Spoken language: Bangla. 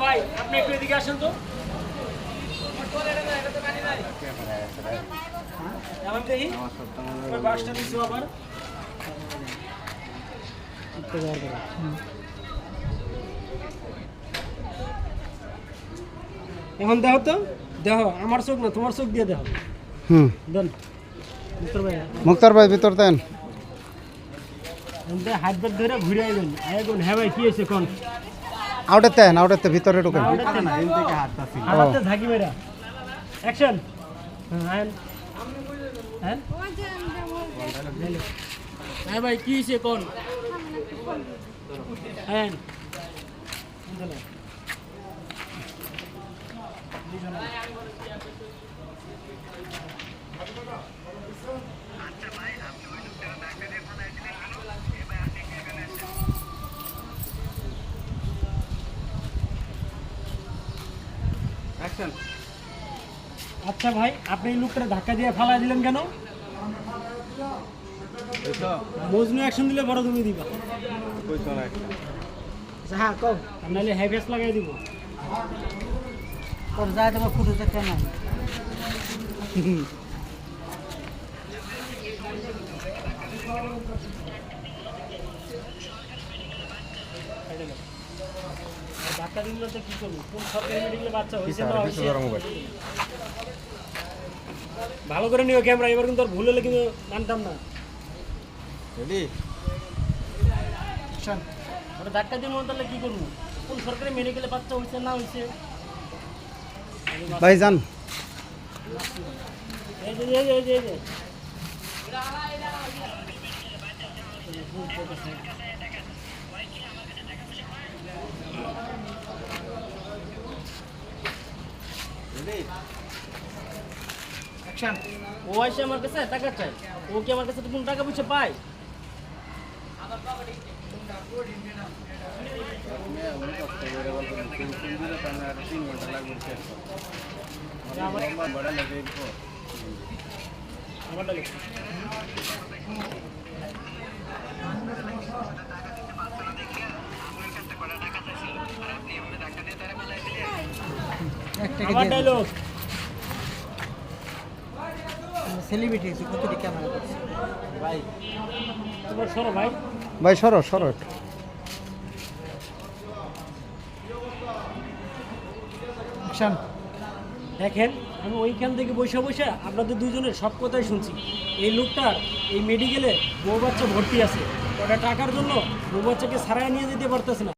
ভাই আপনি একটু এদিকে আসেন তো। এখন দেখি ওই বাসটা নিচু আবার এখন দেখো তো, দেখো আমার চোখ না তোমার চোখ দিয়ে দেখো। দেন মুক্তার ভাই ভিতর দেন। হাত বাদ ধরে ঘুরে আইবেন। হ্যাঁ ভাই কি হয়েছে কোন? আউটেতে ভিতরে ঢুকেন। হাতে ঝাঁকি মেরা অ্যাকশন। হ্যাঁ হ্যাঁ হ্যাঁ ভাই কি হয়েছে কোন? হ্যাঁ আচ্ছা ভাই আপনি এই লোকটা ধাক্কা দিয়ে ফালাই দিলেন কেন? মজনু অ্যাকশন দিলে বড় তুমি দিবা। হ্যাঁ কম নাহলে হ্যাভেস লাগাই দিব। তোর যায় তোমার ফুটো দেখতে নাই। ধাক্কা দিলে তো কি করবো? কোন সরকারি মেডিকেলে বাচ্চা হয়েছে না হয়েছে? ভালো করে নিও ক্যামেরা, এবার কিন্তু আর ভুল হলে কিন্তু মানতাম না। ওটা ধাক্কা দিয়ে মনে তাহলে কি করবো? কোন সরকারি মেডিকেলে বাচ্চা হয়েছে না হয়েছে? ভাই যান। এই যে এই যে এই যে এই যে ও আসে আমার কাছে টাকা চাই। ও কি আমার কাছে কোন টাকা পয়সা পায়? আমারটা লিখ। আমার ডায়লগ সেলিব্রিটি কতটি ক্যামেরা করছে ভাই তোমার সরো ভাই। ভাই সরো একটু। অ্যাকশন। দেখেন আমি ওইখান থেকে বসে বসে আপনাদের দুজনের সব কথাই শুনছি। এই লোকটার এই মেডিকেলে বউ বাচ্চা ভর্তি আছে, ওটা টাকার জন্য বউ বাচ্চাকে ছাড়াই নিয়ে যেতে পারতেছে না।